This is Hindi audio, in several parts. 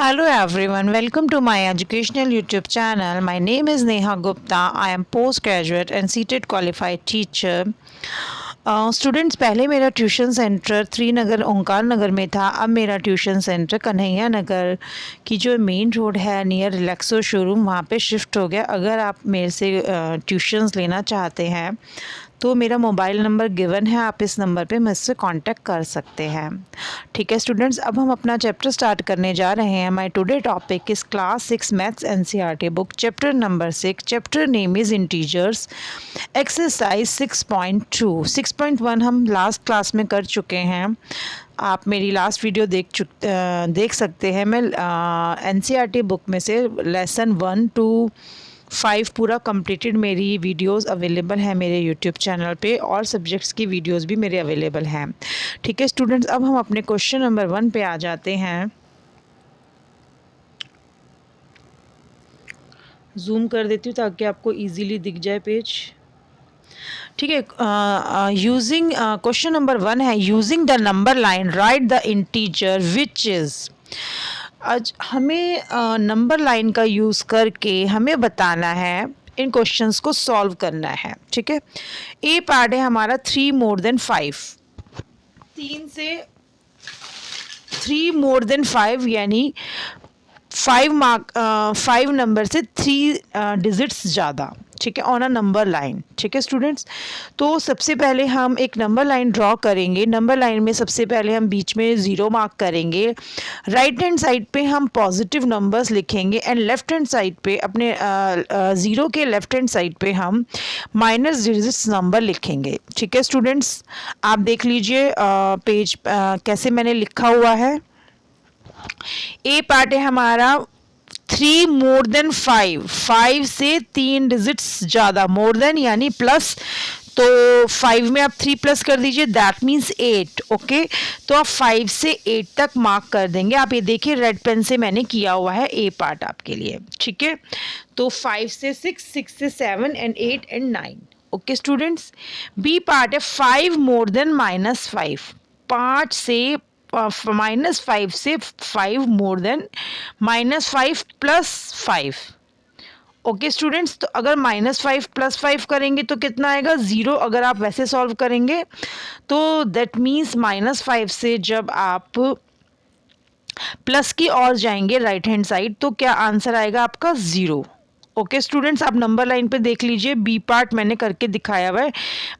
Hello everyone, welcome to my educational YouTube channel. My name is Neha Gupta. I am postgraduate and seated qualified teacher. Students पहले मेरा ट्यूशन सेंटर त्रिनगर ओंकार नगर में था। अब मेरा ट्यूशन सेंटर कन्हैया नगर की जो मेन रोड है नियर रिलैक्सो शोरूम वहाँ पे शिफ्ट हो गया। अगर आप मेरे से ट्यूशन्स लेना चाहते हैं तो मेरा मोबाइल नंबर गिवन है, आप इस नंबर पे मुझसे कांटेक्ट कर सकते हैं। ठीक है स्टूडेंट्स, अब हम अपना चैप्टर स्टार्ट करने जा रहे हैं। My today topic is class 6 maths NCERT book, chapter number 6। Chapter name is integers, exercise 6.2। 6.1 हम लास्ट क्लास में कर चुके हैं। आप मेरी लास्ट वीडियो देख सकते हैं। मैं एनसीईआरटी बुक में से लेसन 1 to 5 पूरा कंप्लीटेड मेरी वीडियोस अवेलेबल है मेरे यूट्यूब चैनल पे, और सब्जेक्ट्स की वीडियोस भी मेरे अवेलेबल हैं। ठीक है स्टूडेंट्स, अब हम अपने क्वेश्चन नंबर 1 पे आ जाते हैं। जूम कर देती हूँ ताकि आपको इजीली दिख जाए पेज। ठीक है, यूजिंग क्वेश्चन नंबर 1 है, using the number line right the integer which is. आज हमें नंबर लाइन का यूज़ करके हमें बताना है, इन क्वेश्चंस को सॉल्व करना है। ठीक है, ए पार्ट है हमारा 3 मोर देन 5। 3 मोर देन 5 यानी 5 नंबर से 3 डिजिट्स ज़्यादा। ठीक है, ऑन अ नंबर लाइन। ठीक है स्टूडेंट्स, तो सबसे पहले हम एक नंबर लाइन ड्रॉ करेंगे। नंबर लाइन में सबसे पहले हम बीच में 0 मार्क करेंगे। राइट हैंड साइड पे हम पॉजिटिव नंबर्स लिखेंगे एंड लेफ्ट हैंड साइड पे अपने 0 के लेफ्ट हैंड साइड पे हम माइनस डिजिट्स नंबर लिखेंगे। ठीक है स्टूडेंट्स, आप देख लीजिए पेज कैसे मैंने लिखा हुआ है। ए पार्ट है हमारा 3 मोर देन 5, 5 से 3 डिजिट्स ज़्यादा, मोर देन यानी प्लस, तो 5 में आप 3 प्लस कर दीजिए, दैट मीन्स 8। ओके, तो आप 5 से 8 तक मार्क कर देंगे। आप ये देखिए रेड पेन से मैंने किया हुआ है ए पार्ट आपके लिए। ठीक है, तो 5 से 6, 6 से 7 and 8 and 9। Okay students, B part है 5 मोर देन -5, 5 से -5 से 5 more than -5 plus 5। Okay students, तो अगर -5 प्लस 5 करेंगे तो कितना आएगा 0। अगर आप वैसे सॉल्व करेंगे तो दैट मीन्स -5 से जब आप प्लस की ओर जाएंगे राइट हैंड साइड तो क्या आंसर आएगा आपका 0। ओके स्टूडेंट्स, आप नंबर लाइन पे देख लीजिए, बी पार्ट मैंने करके दिखाया हुआ है।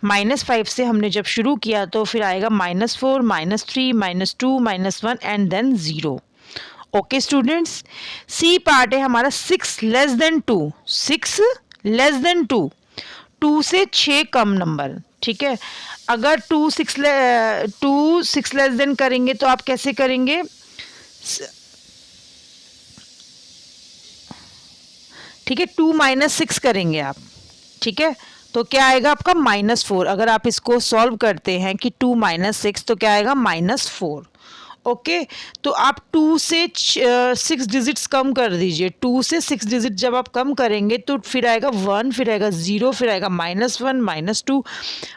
-5 से हमने जब शुरू किया तो फिर आएगा -4, -3, -2, -1 and then 0। Okay students, C part है हमारा 6 लेस देन 2, 6 लेस देन 2, 2 से 6 कम नंबर। ठीक है, अगर 2 6 लेस देन करेंगे तो आप कैसे करेंगे, ठीक है 2 -6 करेंगे आप। ठीक है, तो क्या आएगा आपका -4। अगर आप इसको सॉल्व करते हैं कि 2 -6 तो क्या आएगा -4। ओके, तो आप 2 से 6 डिजिट्स कम कर दीजिए। 2 से 6 डिजिट जब आप कम करेंगे तो फिर आएगा 1, फिर आएगा 0, फिर आएगा -1, -2,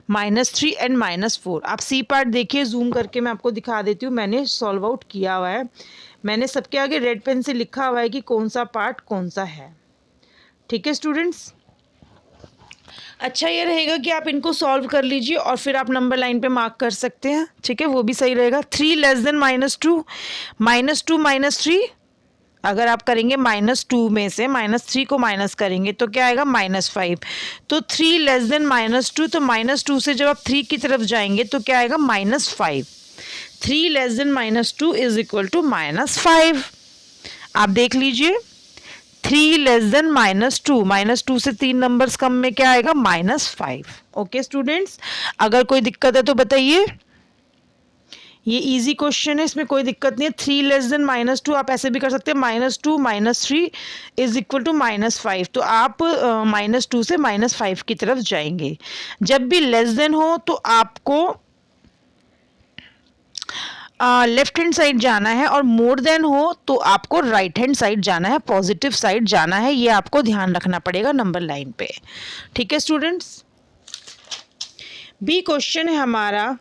-3 एंड -4। आप सी पार्ट देखिए, जूम करके मैं आपको दिखा देती हूँ। मैंने सॉल्व आउट किया हुआ है, मैंने सबके आगे रेड पेन से लिखा हुआ है कि कौन सा पार्ट कौन सा है। ठीक है स्टूडेंट्स, अच्छा ये रहेगा कि आप इनको सॉल्व कर लीजिए और फिर आप नंबर लाइन पे मार्क कर सकते हैं। ठीक है, वो भी सही रहेगा। 3 लेस देन -2, -2 -3, अगर आप करेंगे -2 में से -3 को माइनस करेंगे तो क्या आएगा -5। तो 3 लेस देन -2, तो -2 से जब आप 3 की तरफ जाएंगे तो क्या आएगा -5। 3 less than -2 is equal to -5। आप देख लीजिए, 3 लेस देन -2 से 3 नंबर्स कम में क्या आएगा -5। ओके स्टूडेंट्स, अगर कोई दिक्कत है तो बताइए। ये इजी क्वेश्चन है, इसमें कोई दिक्कत नहीं है। 3 लेस देन -2 आप ऐसे भी कर सकते हैं, -2 -3 इज इक्वल टू -5। तो आप -2 से -5 की तरफ जाएंगे। जब भी लेस देन हो तो आपको लेफ्ट हैंड साइड जाना है, और मोर देन हो तो आपको राइट हैंड साइड जाना है, पॉजिटिव साइड जाना है। ये आपको ध्यान रखना पड़ेगा नंबर लाइन पे। ठीक है स्टूडेंट्स, बी क्वेश्चन है हमारा,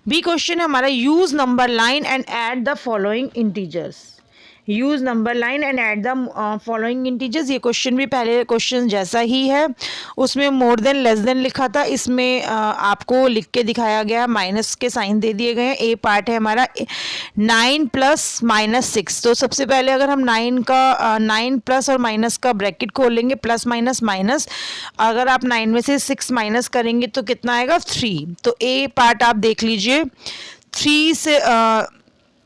बी क्वेश्चन है हमारा use number line and add the following integers. Use number line and add the following integers. ये क्वेश्चन भी पहले क्वेश्चन जैसा ही है, उसमें मोर देन लेस देन लिखा था, इसमें आपको लिख के दिखाया गया, माइनस के साइन दे दिए गए हैं। ए पार्ट है हमारा 9 प्लस माइनस 6। तो सबसे पहले अगर हम 9 प्लस और माइनस का ब्रैकेट खोल लेंगे, प्लस माइनस माइनस, अगर आप 9 में से 6 माइनस करेंगे तो कितना आएगा 3। तो ए पार्ट आप देख लीजिए 3 से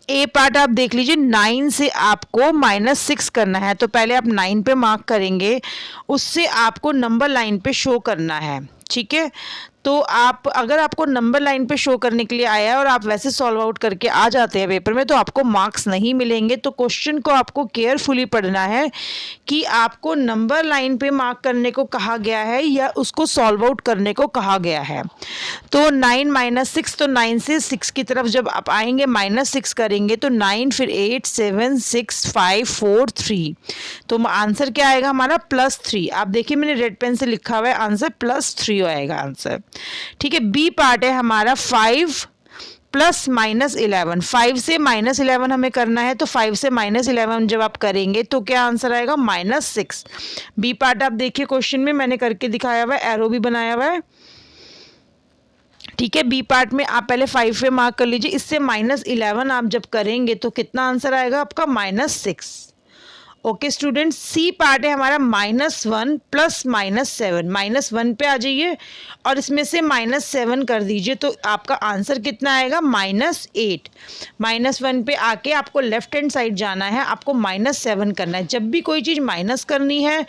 ए पार्ट आप देख लीजिए 9 से आपको -6 करना है। तो पहले आप 9 पे मार्क करेंगे, उससे आपको नंबर लाइन पे शो करना है, ठीक है। तो आप अगर आपको नंबर लाइन पे शो करने के लिए आया है और आप वैसे सॉल्व आउट करके आ जाते हैं पेपर में तो आपको मार्क्स नहीं मिलेंगे। तो क्वेश्चन को आपको केयरफुली पढ़ना है कि आपको नंबर लाइन पे मार्क करने को कहा गया है या उसको सॉल्व आउट करने को कहा गया है। तो 9 माइनस 6, तो 9 से 6 की तरफ जब आप आएंगे -6 करेंगे तो 9 फिर 8 7 6 5 4 3, तो आंसर क्या आएगा हमारा +3। आप देखिए मैंने रेड पेन से लिखा हुआ है, आंसर +3 आएगा आंसर, ठीक है। बी पार्ट है हमारा 5 प्लस -11। 5 से -11 हमें करना है, तो 5 से -11 जब आप करेंगे तो क्या आंसर आएगा -6। बी पार्ट आप देखिए क्वेश्चन में मैंने करके दिखाया हुआ है, एरो भी बनाया हुआ है, ठीक है। बी पार्ट में आप पहले 5 पे मार्क कर लीजिए, इससे -11 आप जब करेंगे तो कितना आंसर आएगा आपका -6। ओके स्टूडेंट्स, सी पार्ट है हमारा -1 प्लस -7। -1 पे आ जाइए और इसमें से -7 कर दीजिए, तो आपका आंसर कितना आएगा -8। -1 पे आके आपको लेफ्ट हैंड साइड जाना है, आपको -7 करना है। जब भी कोई चीज़ माइनस करनी है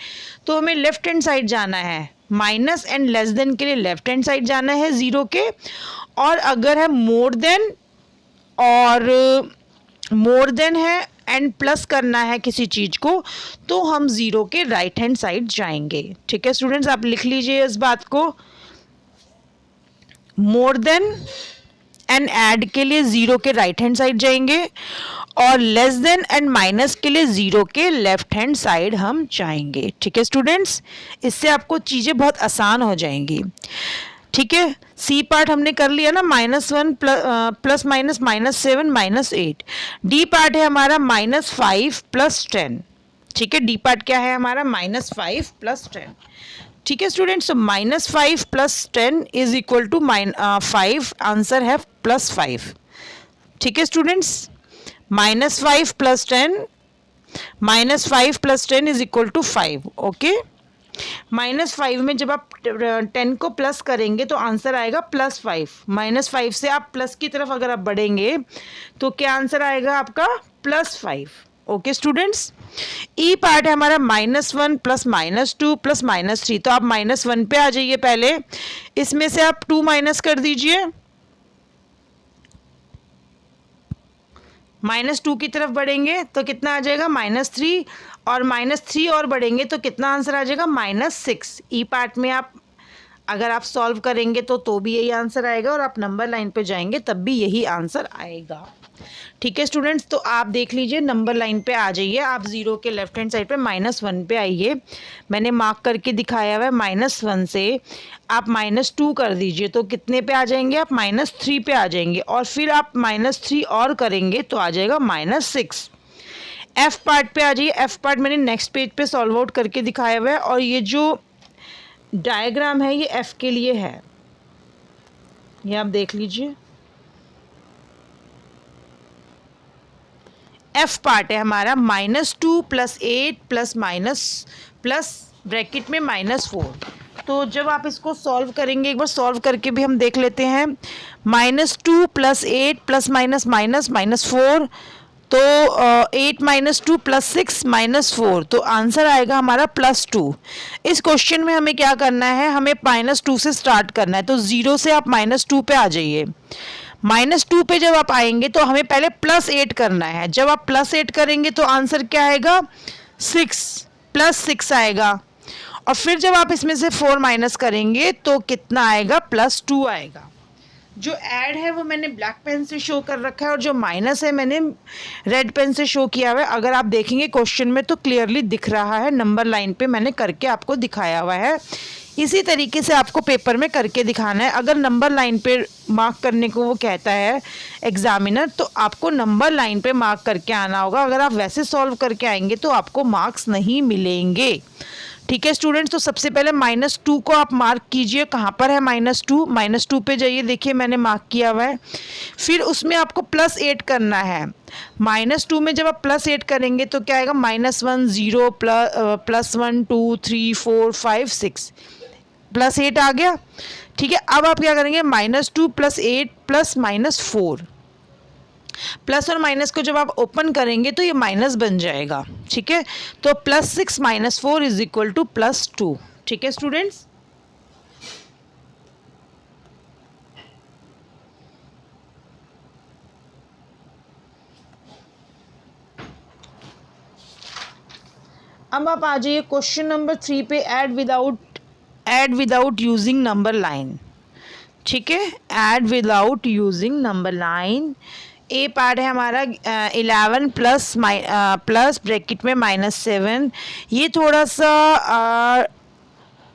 तो हमें लेफ्ट हैंड साइड जाना है, माइनस एंड लेस देन के लिए लेफ्ट हैंड साइड जाना है 0 के, और अगर है मोर देन और मोर देन है एंड प्लस करना है किसी चीज को तो हम 0 के राइट हैंड साइड जाएंगे, ठीक है स्टूडेंट्स। आप लिख लीजिए इस बात को, मोर देन एंड ऐड के लिए 0 के राइट हैंड साइड जाएंगे और लेस देन एंड माइनस के लिए 0 के लेफ्ट हैंड साइड हम जाएंगे, ठीक है स्टूडेंट्स। इससे आपको चीजें बहुत आसान हो जाएंगी, ठीक है। सी पार्ट हमने कर लिया ना, -1 प्लस माइनस -7 -8। डी पार्ट है हमारा -5 प्लस 10, ठीक है। डी पार्ट क्या है हमारा -5 प्लस 10, ठीक है स्टूडेंट्स। तो -5 plus 10 is equal to 5, answer है +5, ठीक है students. -5 plus 10, -5 plus 10 is equal to 5, okay. -5 में जब आप 10 को प्लस करेंगे तो आंसर आएगा +5। -5 से आप प्लस की तरफ अगर आप बढ़ेंगे तो क्या आंसर आएगा आपका +5, ओके स्टूडेंट्स। ई पार्ट है हमारा -1 प्लस -2 प्लस -3। तो आप -1 पे आ जाइए, पहले इसमें से आप 2 माइनस कर दीजिए, -2 की तरफ बढ़ेंगे तो कितना आ जाएगा -3, और -3 और बढ़ेंगे तो कितना आंसर आ जाएगा -6। ई पार्ट में आप अगर आप सॉल्व करेंगे तो भी यही आंसर आएगा, और आप नंबर लाइन पे जाएंगे तब भी यही आंसर आएगा, ठीक है स्टूडेंट्स। तो आप देख लीजिए नंबर लाइन पे आ जाइए, आप 0 के लेफ्ट हैंड साइड पे -1 पे आइए, मैंने मार्क करके दिखाया हुआ है। -1 से आप -2 कर दीजिए तो कितने पे आ जाएंगे आप -3 पे आ जाएंगे, और फिर आप -3 और करेंगे तो आ जाएगा -6। एफ पार्ट पे आ जाइए, एफ पार्ट मैंने नेक्स्ट पेज पे सॉल्व आउट करके दिखाया हुआ है, और ये जो डायग्राम है ये एफ के लिए है, ये आप देख लीजिए। एफ पार्ट है हमारा -2 प्लस 8 प्लस ब्रैकेट में -4। तो जब आप इसको सॉल्व करेंगे, एक बार सॉल्व करके भी हम देख लेते हैं। -2 प्लस 8 प्लस -4, तो 8 - 2 + 6 -4, तो आंसर आएगा हमारा +2। इस क्वेश्चन में हमें क्या करना है, हमें -2 से स्टार्ट करना है, तो 0 से आप -2 पे आ जाइए। -2 पे जब आप आएंगे तो हमें पहले +8 करना है, जब आप +8 करेंगे तो आंसर क्या आएगा 6, +6 आएगा, और फिर जब आप इसमें से 4 माइनस करेंगे तो कितना आएगा +2 आएगा। जो ऐड है वो मैंने ब्लैक पेन से शो कर रखा है, और जो माइनस है मैंने रेड पेन से शो किया हुआ है। अगर आप देखेंगे क्वेश्चन में तो क्लियरली दिख रहा है, नंबर लाइन पे मैंने करके आपको दिखाया हुआ है। इसी तरीके से आपको पेपर में करके दिखाना है। अगर नंबर लाइन पे मार्क करने को वो कहता है एग्जामिनर, तो आपको नंबर लाइन पे मार्क करके आना होगा। अगर आप वैसे सॉल्व करके आएंगे तो आपको मार्क्स नहीं मिलेंगे। ठीक है स्टूडेंट्स, तो सबसे पहले -2 को आप मार्क कीजिए। कहाँ पर है -2? -2 पे जाइए, देखिए मैंने मार्क किया हुआ है। फिर उसमें आपको +8 करना है। -2 में जब आप +8 करेंगे तो क्या आएगा? -1 0 +1 2 3 4 5 6 +8 आ गया। ठीक है, अब आप क्या करेंगे? -2 +8 +-4, प्लस और माइनस को जब आप ओपन करेंगे तो ये माइनस बन जाएगा। ठीक है, तो +6 -4 = +2। ठीक है स्टूडेंट्स, अब आप आ जाइए क्वेश्चन नंबर 3 पे, add without using number line. ठीक है, add without using number line. A part है हमारा 11 प्लस ब्रैकेट में -7। ये थोड़ा सा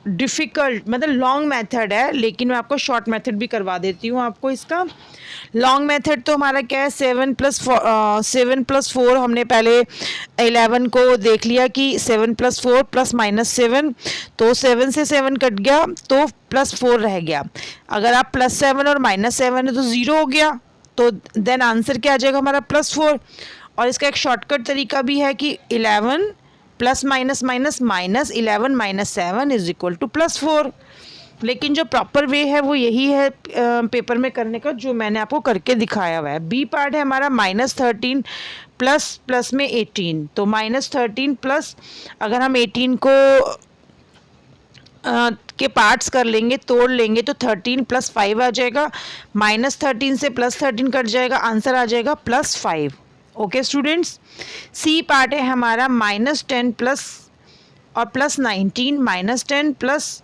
डिफ़िकल्ट मतलब लॉन्ग मेथड है, लेकिन मैं आपको शॉर्ट मेथड भी करवा देती हूँ आपको इसका। लॉन्ग मेथड तो हमारा क्या है? 7 + 4 हमने पहले 11 को देख लिया कि 7 + 4 +-7, तो 7 से 7 कट गया तो +4 रह गया। अगर आप +7 और -7 है तो 0 हो गया, तो देन आंसर क्या आ जाएगा हमारा? +4। और इसका एक शॉर्टकट तरीका भी है कि 11 + -11 - 7 = +4। लेकिन जो प्रॉपर वे है वो यही है पेपर में करने का, जो मैंने आपको करके दिखाया हुआ है। बी पार्ट है हमारा -13 प्लस में 18, तो -13 प्लस, अगर हम 18 को के पार्ट्स कर लेंगे, तोड़ लेंगे, तो 13 + 5 आ जाएगा। -13 से +13 कट जाएगा, आंसर आ जाएगा +5। ओके स्टूडेंट्स, सी पार्ट है हमारा -10 प्लस और +19, -10 प्लस,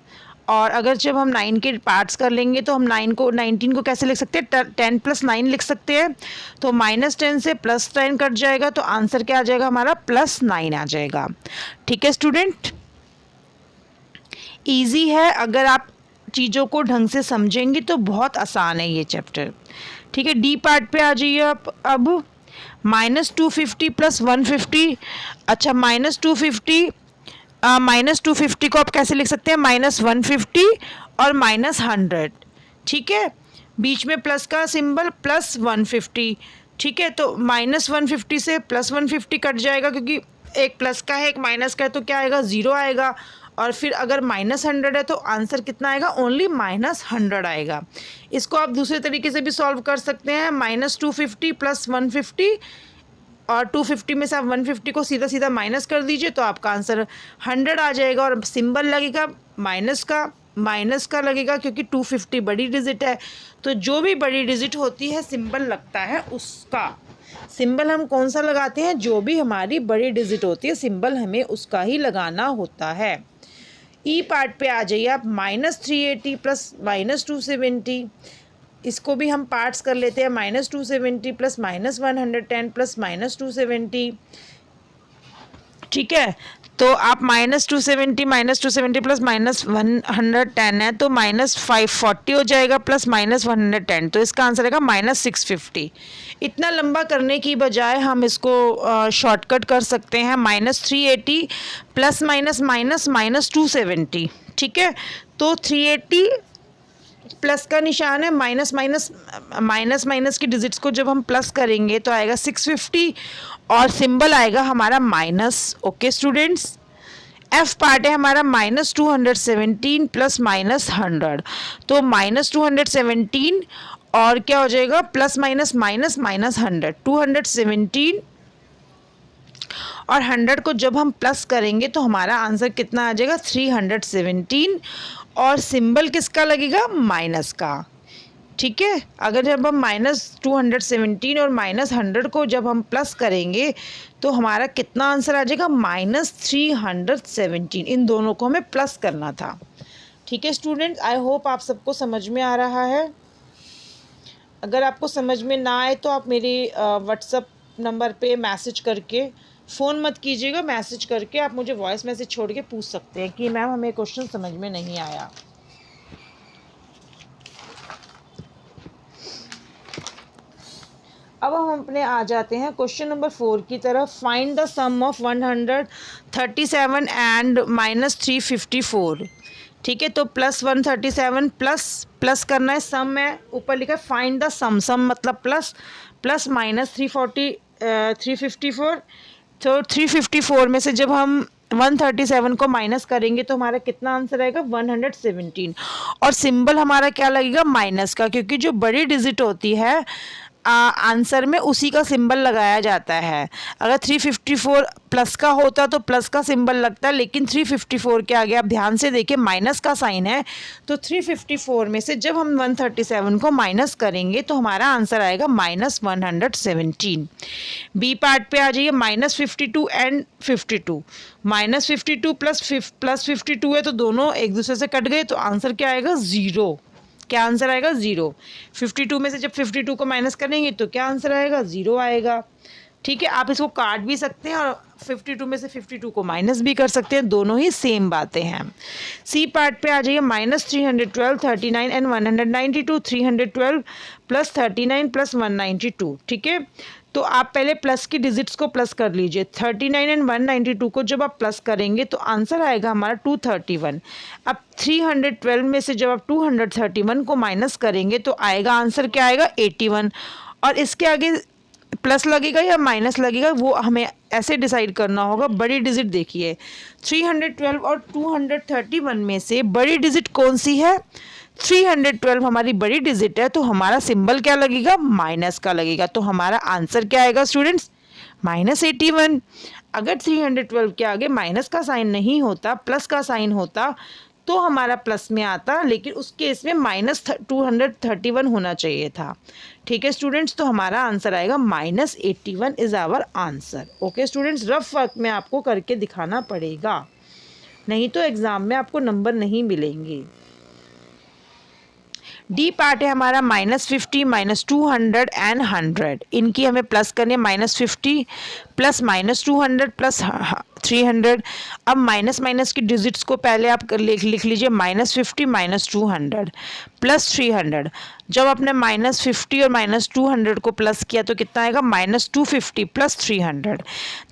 और अगर जब हम 9 के पार्ट्स कर लेंगे तो हम 19 को कैसे लिख सकते हैं? 10 + 9 लिख सकते हैं। तो -10 से +10 कट जाएगा, तो आंसर क्या आ जाएगा हमारा? +9 आ जाएगा। ठीक है स्टूडेंट, ईजी है। अगर आप चीज़ों को ढंग से समझेंगे तो बहुत आसान है ये चैप्टर। ठीक है, डी पार्ट पे आ जाइए आप। अब -250 + 150, अच्छा -250 -250 को आप कैसे लिख सकते हैं? -150 और -100। ठीक है, बीच में प्लस का सिंबल +150। ठीक है, तो -150 से +150 कट जाएगा, क्योंकि एक प्लस का है एक माइनस का है, तो क्या आएगा? 0 आएगा। और फिर अगर -100 है तो आंसर कितना आएगा? ओनली -100 आएगा। इसको आप दूसरे तरीके से भी सॉल्व कर सकते हैं। -250 + 150, और 250 में से आप 150 को सीधा सीधा माइनस कर दीजिए, तो आपका आंसर 100 आ जाएगा। और सिंबल लगेगा माइनस का लगेगा, क्योंकि 250 बड़ी डिजिट है, तो जो भी बड़ी डिजिट होती है सिंबल लगता है उसका। सिंबल हम कौन सा लगाते हैं? जो भी हमारी बड़ी डिजिट होती है सिंबल हमें उसका ही लगाना होता है। ई पार्ट पे आ जाइए आप। -380 + -270, इसको भी हम पार्ट्स कर लेते हैं। -270 + -110 + -270। ठीक है, तो आप -270 + -110 है, तो -540 हो जाएगा, + -110, तो इसका आंसर आएगा -650। इतना लंबा करने की बजाय हम इसको शॉर्टकट कर सकते हैं। -380 ± -270। ठीक है, तो 380 प्लस का निशान है, माइनस की डिजिट्स को जब हम प्लस करेंगे तो आएगा 650, और सिंबल आएगा हमारा minus. Okay students, F part है हमारा -217 + -100, तो -217 और क्या हो जाएगा? +-100, 217 और 100 को जब हम प्लस करेंगे तो हमारा आंसर कितना आ जाएगा? 317, और सिंबल किसका लगेगा? माइनस का। ठीक है, अगर जब हम -217 और -100 को जब हम प्लस करेंगे तो हमारा कितना आंसर आ जाएगा? -317। इन दोनों को हमें प्लस करना था। ठीक है स्टूडेंट्स, आई होप आप सबको समझ में आ रहा है। अगर आपको समझ में ना आए तो आप मेरे व्हाट्सएप नंबर पे मैसेज करके फ़ोन मत कीजिएगा, मैसेज करके आप मुझे वॉइस मैसेज छोड़ के पूछ सकते हैं कि मैम हमें क्वेश्चन समझ में नहीं आया। अब हम अपने आ जाते हैं क्वेश्चन नंबर 4 की तरफ। Find the sum of 137 and -354। ठीक है, तो +137 प्लस करना है, सम है ऊपर लिखा है फाइंड द सम, सम मतलब प्लस, प्लस -354। तो 354 में से जब हम 137 को माइनस करेंगे तो हमारा कितना आंसर आएगा 117। और सिंबल हमारा क्या लगेगा माइनस का, क्योंकि जो बड़ी डिजिट होती है आंसर में उसी का सिंबल लगाया जाता है। अगर 354 प्लस का होता तो प्लस का सिंबल लगता है, लेकिन 354 के आगे आप ध्यान से देखिए माइनस का साइन है। तो 354 में से जब हम 137 को माइनस करेंगे तो हमारा आंसर आएगा -117। बी पार्ट पे आ जाइए, -52 एंड 52। -52 प्लस 52 है तो दोनों एक दूसरे से कट गए, तो आंसर क्या आएगा 0। क्या आंसर आएगा 0। 52 में से जब 52 को माइनस करेंगे तो क्या आंसर आएगा 0 आएगा। ठीक है, आप इसको काट भी सकते हैं और 52 में से 52 को माइनस भी कर सकते हैं, दोनों ही सेम बातें हैं। सी पार्ट पे आ जाइए, -312, 39 एंड 192। 312 plus 39 plus 192। ठीक है, तो आप पहले प्लस की डिजिट्स को प्लस कर लीजिए। 39 एंड 192 को जब आप प्लस करेंगे तो आंसर आएगा हमारा 231। अब 312 में से जब आप 231 को माइनस करेंगे तो आएगा आंसर क्या आएगा 81। और इसके आगे प्लस लगेगा या माइनस लगेगा वो हमें ऐसे डिसाइड करना होगा। बड़ी डिजिट देखिए, 312 और 231 में से बड़ी डिजिट कौन सी है, 312 हमारी बड़ी डिजिट है, तो हमारा सिंबल क्या लगेगा माइनस का लगेगा। तो हमारा आंसर क्या आएगा स्टूडेंट्स -81। अगर 312 के आगे माइनस का साइन नहीं होता, प्लस का साइन होता तो हमारा प्लस में आता, लेकिन उस केस में -231 होना चाहिए था। ठीक है स्टूडेंट्स, तो हमारा आंसर आएगा -81 is our answer. Okay students, rough work में आपको करके दिखाना पड़ेगा, नहीं तो एग्जाम में आपको नंबर नहीं मिलेंगे। डी पार्ट है हमारा -50, -200 एंड 100। इनकी हमें प्लस करनी है, -50 प्लस -200 प्लस 300। अब माइनस माइनस की डिजिट्स को पहले आप लिख लीजिए, -50 -200 प्लस 300। जब आपने -50 और -200 को प्लस किया तो कितना आएगा -250 प्लस 300।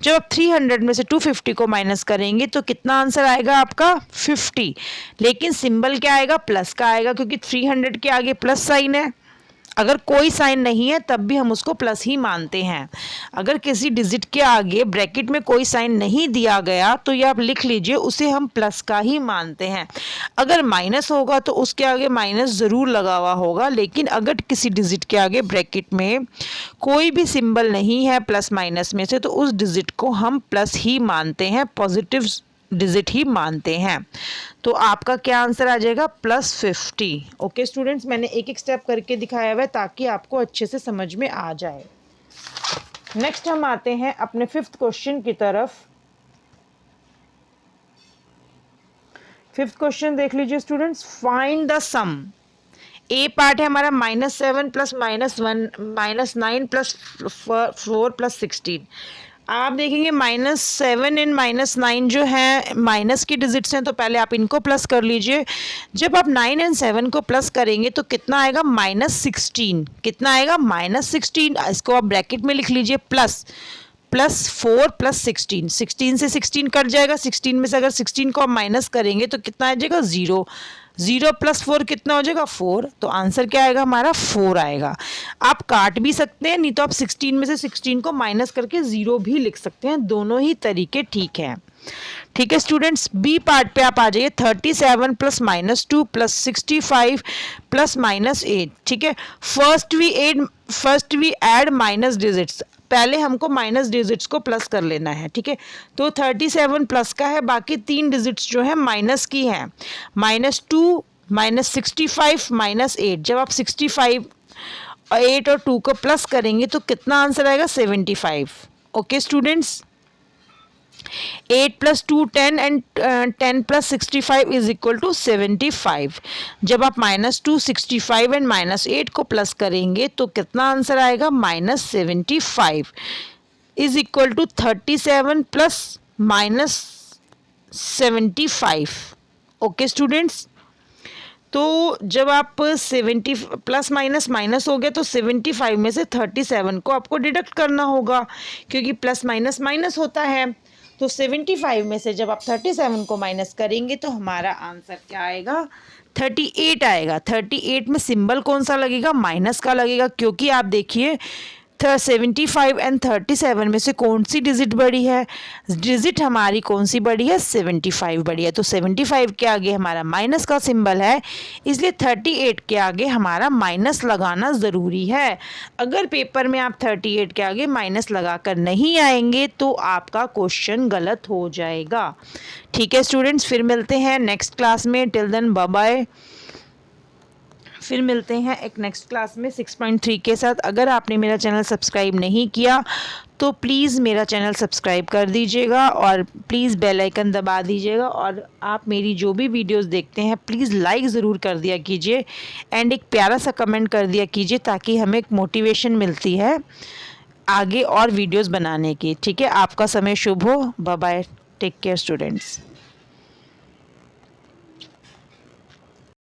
जब आप 300 में से 250 को माइनस करेंगे तो कितना आंसर आएगा आपका 50, लेकिन सिंबल क्या आएगा प्लस का आएगा, क्योंकि 300 के आगे प्लस साइन है। अगर कोई साइन नहीं है तब भी हम उसको प्लस ही मानते हैं। अगर किसी डिजिट के आगे ब्रैकेट में कोई साइन नहीं दिया गया तो ये आप लिख लीजिए, उसे हम प्लस का ही मानते हैं। अगर माइनस होगा तो उसके आगे माइनस ज़रूर लगा हुआ होगा, लेकिन अगर किसी डिजिट के आगे ब्रैकेट में कोई भी सिंबल नहीं है प्लस माइनस में से, तो उस डिजिट को हम प्लस ही मानते हैं, पॉजिटिव डिजिट ही मानते हैं। तो आपका क्या आंसर आ जाएगा +50। ओके स्टूडेंट्स, मैंने एक एक स्टेप करके दिखाया हुआ है ताकि आपको अच्छे से समझ में आ जाए। नेक्स्ट हम आते हैं अपने 5th क्वेश्चन की तरफ। 5th क्वेश्चन देख लीजिए students, find the sum. A part है हमारा -7 प्लस -9 प्लस 4 प्लस 16। आप देखेंगे -7 एंड -9 जो है माइनस की डिजिट्स हैं, तो पहले आप इनको प्लस कर लीजिए। जब आप 9 एंड 7 को प्लस करेंगे तो कितना आएगा -16। कितना आएगा -16। इसको आप ब्रैकेट में लिख लीजिए, प्लस 4 प्लस 16। 16 से 16 कट जाएगा, 16 में से अगर 16 को आप माइनस करेंगे तो कितना आ जाएगा 0। 0 प्लस 4 कितना हो जाएगा 4। तो आंसर क्या आएगा हमारा 4 आएगा। आप काट भी सकते हैं, नहीं तो आप 16 में से 16 को माइनस करके 0 भी लिख सकते हैं, दोनों ही तरीके ठीक हैं। ठीक है स्टूडेंट्स, बी पार्ट पे आप आ जाइए, 37 प्लस -2 प्लस 65 प्लस -8। ठीक है, first we add minus digits. पहले हमको माइनस डिजिट्स को प्लस कर लेना है। ठीक है, तो 37 प्लस का है, बाकी 3 डिजिट्स जो है माइनस की हैं, -2 -65 -8। जब आप 65 8 और 2 को प्लस करेंगे तो कितना आंसर आएगा 75। Okay students, 8 + 2 10 and 10 + 65 is equal to 75। जब आप -2 65 एंड -8 को प्लस करेंगे तो कितना आंसर आएगा -75। Is equal to 37 plus minus 75। Okay students, तो जब आप 70 प्लस माइनस माइनस हो गया तो 75 में से 37 को आपको डिडक्ट करना होगा, क्योंकि प्लस माइनस माइनस होता है। तो 75 में से जब आप 37 को माइनस करेंगे तो हमारा आंसर क्या आएगा, 38 आएगा। 38 में सिंबल कौन सा लगेगा, माइनस का लगेगा, क्योंकि आप देखिए 75 एंड 37 में से कौन सी डिजिट बड़ी है, डिजिट हमारी कौन सी बड़ी है, 75 बड़ी है। तो 75 के आगे हमारा माइनस का सिंबल है, इसलिए 38 के आगे हमारा माइनस लगाना ज़रूरी है। अगर पेपर में आप 38 के आगे माइनस लगाकर नहीं आएंगे तो आपका क्वेश्चन गलत हो जाएगा। ठीक है स्टूडेंट्स, फिर मिलते हैं नेक्स्ट क्लास में। Till then bye bye. फिर मिलते हैं एक नेक्स्ट क्लास में 6.3 के साथ। अगर आपने मेरा चैनल सब्सक्राइब नहीं किया तो प्लीज़ मेरा चैनल सब्सक्राइब कर दीजिएगा और प्लीज़ बेल आइकन दबा दीजिएगा, और आप मेरी जो भी वीडियोस देखते हैं प्लीज़ लाइक ज़रूर कर दिया कीजिए एंड एक प्यारा सा कमेंट कर दिया कीजिए, ताकि हमें एक मोटिवेशन मिलती है आगे और वीडियोस बनाने की। ठीक है, आपका समय शुभ हो। Bye bye, take care students.